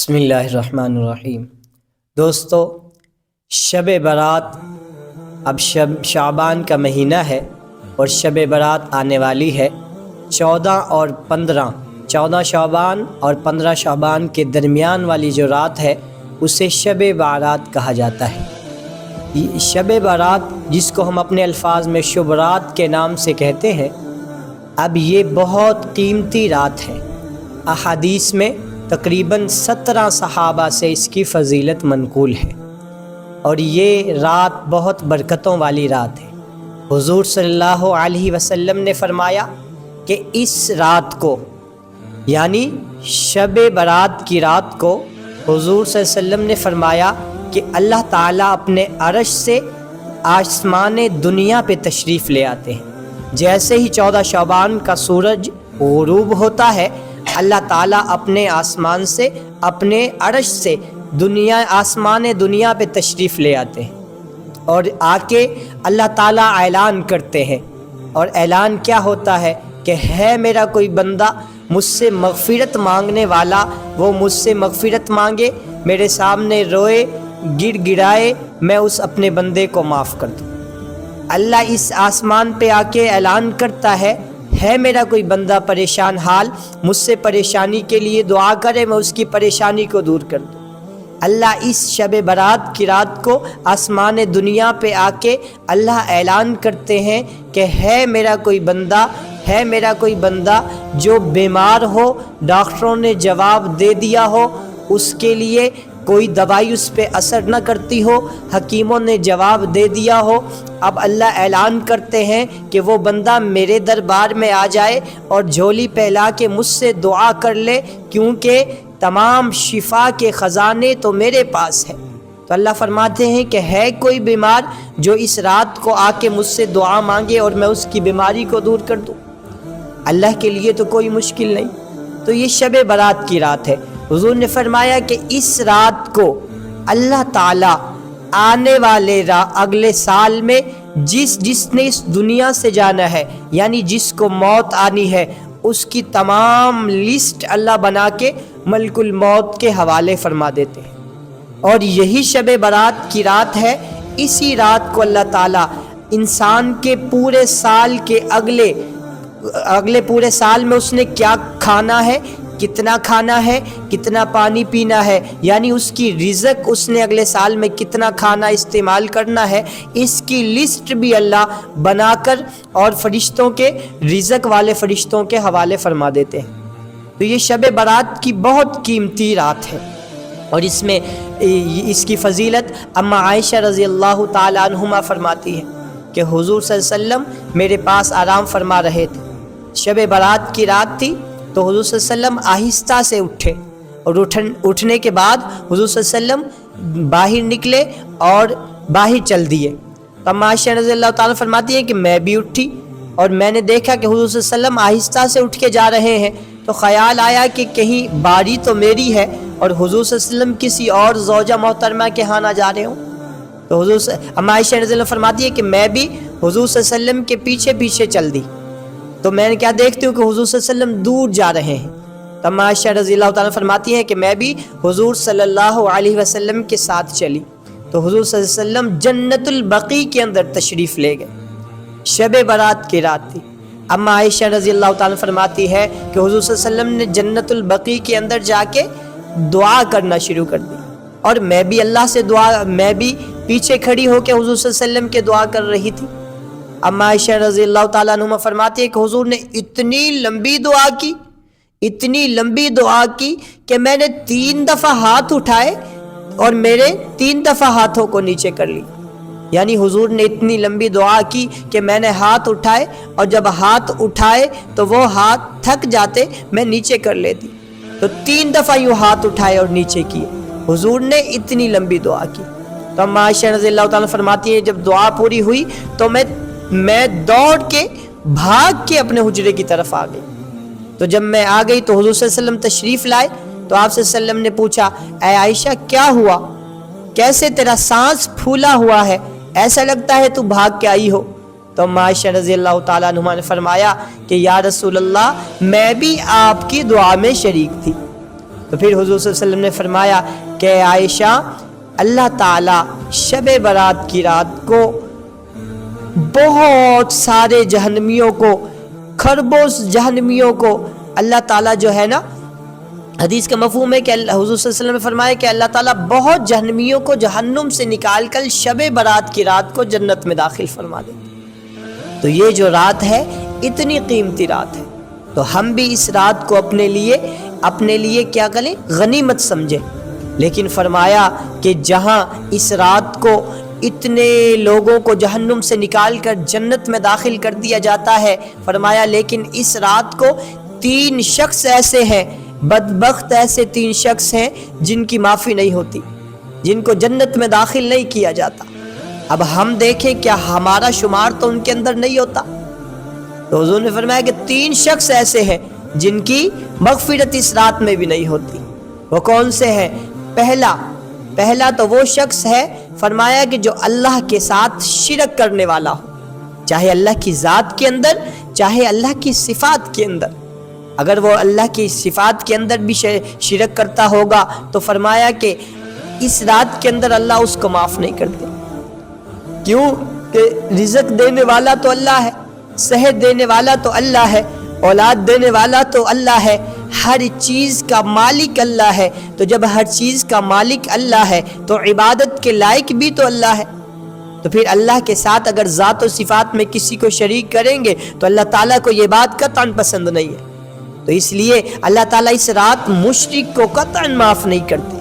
بسم اللہ الرحمن الرحیم۔ دوستو، شب برات اب شعبان کا مہینہ ہے اور شب برات آنے والی ہے 14 اور 15 14 شعبان اور 15 شعبان کے درمیان والی جو رات ہے اسے شب برات کہا جاتا ہے۔ شب برات جس کو ہم اپنے الفاظ میں شب رات کے نام سے کہتے ہیں، اب یہ بہت قیمتی رات ہے۔ احادیث میں تقریباً 17 صحابہ سے اس کی فضیلت منقول ہے اور یہ رات بہت برکتوں والی رات ہے۔ حضور صلی اللہ علیہ وسلم نے فرمایا کہ اس رات کو یعنی شب برات کی رات کو حضور صلی اللہ علیہ وسلم نے فرمایا کہ اللہ تعالیٰ اپنے عرش سے آسمان دنیا پہ تشریف لے آتے ہیں۔ جیسے ہی 14 شعبان کا سورج غروب ہوتا ہے، اللہ تعالیٰ اپنے آسمان سے، اپنے عرش سے آسمان دنیا پہ تشریف لے آتے ہیں اور آ کے اللہ تعالیٰ اعلان کرتے ہیں۔ اور اعلان کیا ہوتا ہے کہ ہے میرا کوئی بندہ مجھ سے مغفرت مانگنے والا، وہ مجھ سے مغفرت مانگے، میرے سامنے روئے گڑ گڑائے، میں اس اپنے بندے کو معاف کر دوں۔ اللہ اس آسمان پہ آ کے اعلان کرتا ہے میرا کوئی بندہ پریشان حال، مجھ سے پریشانی کے لیے دعا کرے، میں اس کی پریشانی کو دور کر دوں۔ اللہ اس شب برات کی رات کو آسمان دنیا پہ آ کے اللہ اعلان کرتے ہیں کہ ہے میرا کوئی بندہ جو بیمار ہو، ڈاکٹروں نے جواب دے دیا ہو، اس کے لیے کوئی دوائی اس پہ اثر نہ کرتی ہو، حکیموں نے جواب دے دیا ہو، اب اللہ اعلان کرتے ہیں کہ وہ بندہ میرے دربار میں آ جائے اور جھولی پھیلا کے مجھ سے دعا کر لے، کیونکہ تمام شفا کے خزانے تو میرے پاس ہے۔ تو اللہ فرماتے ہیں کہ ہے کوئی بیمار جو اس رات کو آ کے مجھ سے دعا مانگے اور میں اس کی بیماری کو دور کر دوں۔ اللہ کے لیے تو کوئی مشکل نہیں۔ تو یہ شب برات کی رات ہے۔ حضور نے فرمایا کہ اس رات کو اللہ تعالیٰ آنے والے اگلے سال میں جس نے اس دنیا سے جانا ہے، یعنی جس کو موت آنی ہے، اس کی تمام لسٹ اللہ بنا کے ملک الموت کے حوالے فرما دیتے ہیں۔ اور یہی شب برات کی رات ہے۔ اسی رات کو اللہ تعالیٰ انسان کے پورے سال کے اگلے پورے سال میں اس نے کیا کھانا ہے، کتنا کھانا ہے، کتنا پانی پینا ہے، یعنی اس کی رزق اس نے اگلے سال میں کتنا کھانا استعمال کرنا ہے، اس کی لسٹ بھی اللہ بنا کر اور فرشتوں کے رزق والے فرشتوں کے حوالے فرما دیتے ہیں۔ تو یہ شب برات کی بہت قیمتی رات ہے اور اس میں اس کی فضیلت اما عائشہ رضی اللہ تعالی عنہما فرماتی ہے کہ حضور صلی اللہ علیہ وسلم میرے پاس آرام فرما رہے تھے۔ شب برات کی رات تھی تو حضور صلی اللہ علیہ وسلم آہستہ سے اٹھے اور اٹھنے کے بعد حضور صلی اللہ علیہ وسلم باہر نکلے اور باہر چل دیے۔ تو اما عائشہ رضی اللہ تعالیٰ فرماتی ہیں کہ میں بھی اٹھی اور میں نے دیکھا کہ حضور صلی اللہ علیہ وسلم آہستہ سے اٹھ کے جا رہے ہیں، تو خیال آیا کہ کہیں باری تو میری ہے اور حضور صلی اللہ علیہ وسلم کسی اور زوجہ محترمہ کے ہاں نہ جا رہے ہوں۔ تو اما عائشہ رضی اللہ فرماتی ہے کہ میں بھی حضور صلی اللہ علیہ وسلم کے پیچھے پیچھے چل دی، تو میں نے کیا دیکھتی ہوں کہ حضور صلی اللہ علیہ وسلم دور جا رہے ہیں۔ تو اما عائشہ رضی اللہ تعالیٰ فرماتی ہیں کہ میں بھی حضور صلی اللہ علیہ وسلم کے ساتھ چلی، تو حضور صلی اللہ علیہ وسلم جنت البقیع کے اندر تشریف لے گئے۔ شب برات کی رات تھی۔ اما عائشہ رضی اللہ تعالیٰ فرماتی ہے کہ حضور صلی اللہ علیہ وسلم نے جنت البقیع کے اندر جا کے دعا کرنا شروع کر دی اور میں بھی پیچھے کھڑی ہو کے حضور صلی اللہ علیہ وسلم کے دعا کر رہی تھی۔ اما عائشہ رضی اللہ تعالیٰ عنہ فرماتی ہے کہ حضور نے اتنی لمبی دعا کی کہ میں نے 3 دفعہ ہاتھ اٹھائے اور میرے 3 دفعہ ہاتھوں کو نیچے کر لی، یعنی حضور نے اتنی لمبی دعا کی کہ میں نے ہاتھ اٹھائے اور جب ہاتھ اٹھائے تو وہ ہاتھ تھک جاتے، میں نیچے کر لیتی، تو 3 دفعہ یوں ہاتھ اٹھائے اور نیچے کیے، حضور نے اتنی لمبی دعا کی۔ تو اما عائشہ رضی اللہ تعالیٰ فرماتی ہے جب دعا پوری ہوئی تو میں دوڑ کے بھاگ کے اپنے حجرے کی طرف آ گئی۔ تو جب میں آ گئی تو حضور صلی اللہ علیہ وسلم تشریف لائے، تو آپ صلی اللہ علیہ وسلم نے پوچھا، اے عائشہ کیا ہوا، کیسے تیرا سانس پھولا ہوا ہے، ایسا لگتا ہے تو بھاگ کے آئی ہو۔ تو عائشہ رضی اللہ تعالیٰ عنہ نے فرمایا کہ یا رسول اللہ، میں بھی آپ کی دعا میں شریک تھی، تو پھر حضور صلی اللہ علیہ وسلم نے فرمایا کہ عائشہ، اللہ تعالیٰ شب برات کی رات کو بہت سارے جہنمیوں کو، خربوں جہنمیوں کو اللہ تعالیٰ جو ہے نا، حدیث کا مفہوم ہے کہ حضور صلی اللہ علیہ وسلم نے فرمایا کہ اللہ تعالیٰ بہت جہنمیوں کو جہنم سے نکال کر شب برات کی رات کو جنت میں داخل فرما دیتے۔ تو یہ جو رات ہے اتنی قیمتی رات ہے، تو ہم بھی اس رات کو اپنے لیے کیا کریں، غنیمت سمجھیں۔ لیکن فرمایا کہ جہاں اس رات کو اتنے لوگوں کو جہنم سے نکال کر جنت میں داخل کر دیا جاتا ہے، فرمایا لیکن اس رات کو 3 شخص ایسے ہیں، بدبخت ایسے 3 شخص ہیں جن کی معافی نہیں ہوتی، جن کو جنت میں داخل نہیں کیا جاتا۔ اب ہم دیکھیں کیا ہمارا شمار تو ان کے اندر نہیں ہوتا؟ تو حضور نے فرمایا کہ 3 شخص ایسے ہیں جن کی مغفرت اس رات میں بھی نہیں ہوتی۔ وہ کون سے ہیں؟ پہلا تو وہ شخص ہے، فرمایا کہ جو اللہ کے ساتھ شرک کرنے والا ہو، چاہے اللہ کی ذات کے اندر، چاہے اللہ کی صفات کے اندر۔ اگر وہ اللہ کی صفات کے اندر بھی شرک کرتا ہوگا تو فرمایا کہ اس رات کے اندر اللہ اس کو معاف نہیں کرتے۔ کیوں کہ رزق دینے والا تو اللہ ہے، صحت دینے والا تو اللہ ہے، اولاد دینے والا تو اللہ ہے، ہر چیز کا مالک اللہ ہے۔ تو جب ہر چیز کا مالک اللہ ہے تو عبادت کے لائق بھی تو اللہ ہے۔ تو پھر اللہ کے ساتھ اگر ذات و صفات میں کسی کو شریک کریں گے تو اللہ تعالیٰ کو یہ بات قطعاً پسند نہیں ہے۔ تو اس لیے اللہ تعالیٰ اس رات مشرک کو قطعاً معاف نہیں کرتے۔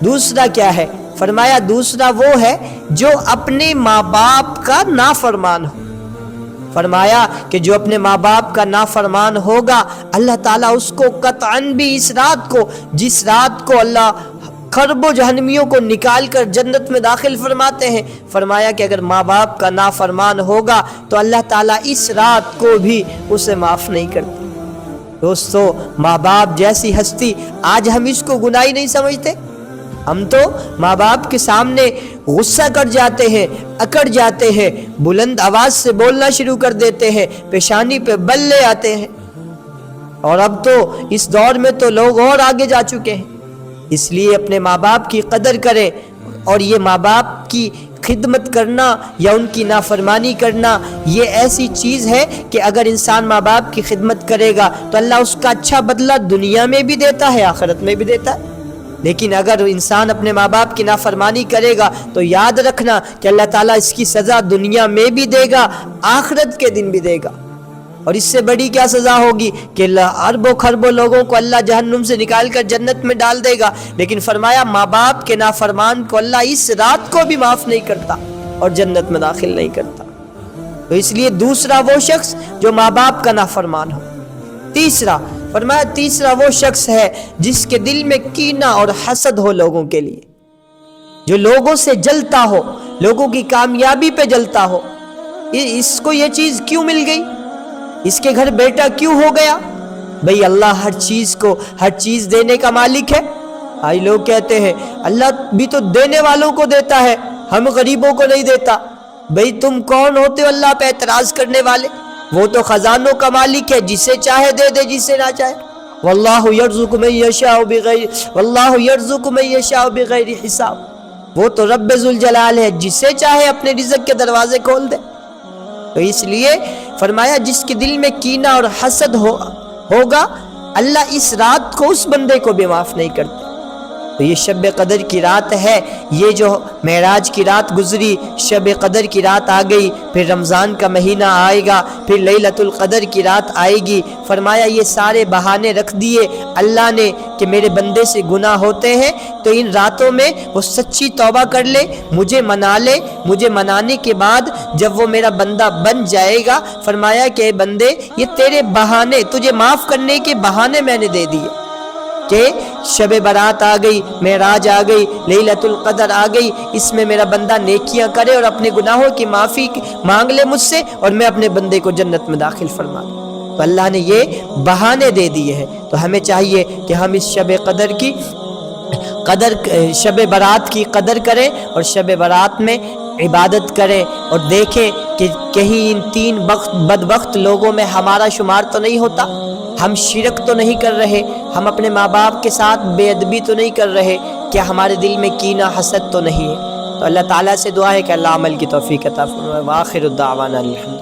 دوسرا کیا ہے؟ فرمایا دوسرا وہ ہے جو اپنے ماں باپ کا نافرمان ہو۔ فرمایا کہ جو اپنے ماں باپ کا نافرمان ہوگا، اللہ تعالیٰ اس کو قطعاً بھی اس رات کو، جس رات کو اللہ خربوں جہنمیوں کو نکال کر جنت میں داخل فرماتے ہیں، فرمایا کہ اگر ماں باپ کا نافرمان ہوگا تو اللہ تعالیٰ اس رات کو بھی اسے معاف نہیں کرتے۔ دوستو، ماں باپ جیسی ہستی، آج ہم اس کو گناہ نہیں سمجھتے۔ ہم تو ماں باپ کے سامنے غصہ کر جاتے ہیں، اکڑ جاتے ہیں، بلند آواز سے بولنا شروع کر دیتے ہیں، پیشانی پہ بل لے آتے ہیں۔ اور اب تو اس دور میں تو لوگ اور آگے جا چکے ہیں۔ اس لیے اپنے ماں باپ کی قدر کریں، اور یہ ماں باپ کی خدمت کرنا یا ان کی نافرمانی کرنا یہ ایسی چیز ہے کہ اگر انسان ماں باپ کی خدمت کرے گا تو اللہ اس کا اچھا بدلہ دنیا میں بھی دیتا ہے، آخرت میں بھی دیتا ہے۔ لیکن اگر انسان اپنے ماں باپ کی نافرمانی کرے گا تو یاد رکھنا کہ اللہ تعالیٰ اس کی سزا دنیا میں بھی دے گا، آخرت کے دن بھی دے گا۔ اور اس سے بڑی کیا سزا ہوگی کہ اربوں خربوں لوگوں کو اللہ جہنم سے نکال کر جنت میں ڈال دے گا، لیکن فرمایا ماں باپ کے نافرمان کو اللہ اس رات کو بھی معاف نہیں کرتا اور جنت میں داخل نہیں کرتا۔ تو اس لیے دوسرا وہ شخص جو ماں باپ کا نافرمان ہو۔ تیسرا وہ شخص ہے جس کے دل میں کینہ اور حسد ہو لوگوں کے لیے، جو لوگوں سے جلتا ہو، لوگوں کی کامیابی پہ جلتا ہو۔ اس کو یہ چیز کیوں مل گئی؟ اس کے گھر بیٹا کیوں ہو گیا؟ بھئی اللہ ہر چیز دینے کا مالک ہے۔ آج لوگ کہتے ہیں اللہ بھی تو دینے والوں کو دیتا ہے، ہم غریبوں کو نہیں دیتا۔ بھئی تم کون ہوتے ہو اللہ پہ اعتراض کرنے والے؟ وہ تو خزانوں کا مالک ہے، جسے چاہے دے دے، جسے نہ چاہے۔ واللہ یرزق من یشاء بغیر حساب۔ وہ تو رب ذوالجلال ہے، جسے چاہے اپنے رزق کے دروازے کھول دے۔ تو اس لیے فرمایا جس کے دل میں کینہ اور حسد ہوگا، اللہ اس رات کو اس بندے کو بھی معاف نہیں کرتا۔ تو یہ شب قدر کی رات ہے، یہ جو معراج کی رات گزری، شب قدر کی رات آ گئی، پھر رمضان کا مہینہ آئے گا، پھر لیلۃ القدر کی رات آئے گی۔ فرمایا یہ سارے بہانے رکھ دیے اللہ نے کہ میرے بندے سے گناہ ہوتے ہیں تو ان راتوں میں وہ سچی توبہ کر لے، مجھے منا لے، مجھے منانے کے بعد جب وہ میرا بندہ بن جائے گا، فرمایا کہ اے بندے یہ تیرے بہانے، تجھے معاف کرنے کے بہانے میں نے دے دیے کہ شب برات آ گئی، معراج آ گئی، لیلۃ القدر آ گئی، اس میں میرا بندہ نیکیاں کرے اور اپنے گناہوں کی معافی مانگ لے مجھ سے، اور میں اپنے بندے کو جنت میں داخل فرما دوں۔ تو اللہ نے یہ بہانے دے دیے ہیں۔ تو ہمیں چاہیے کہ ہم اس شب برات کی قدر کریں، اور شب برات میں عبادت کریں اور دیکھیں کہ کہیں ان 3 بدبخت لوگوں میں ہمارا شمار تو نہیں ہوتا، ہم شرک تو نہیں کر رہے، ہم اپنے ماں باپ کے ساتھ بے ادبی تو نہیں کر رہے، کیا ہمارے دل میں کینہ حسد تو نہیں ہے؟ تو اللہ تعالیٰ سے دعا ہے کہ اللہ عمل کی توفیق عطا فرمائے۔ وآخر الدعوانا الحمد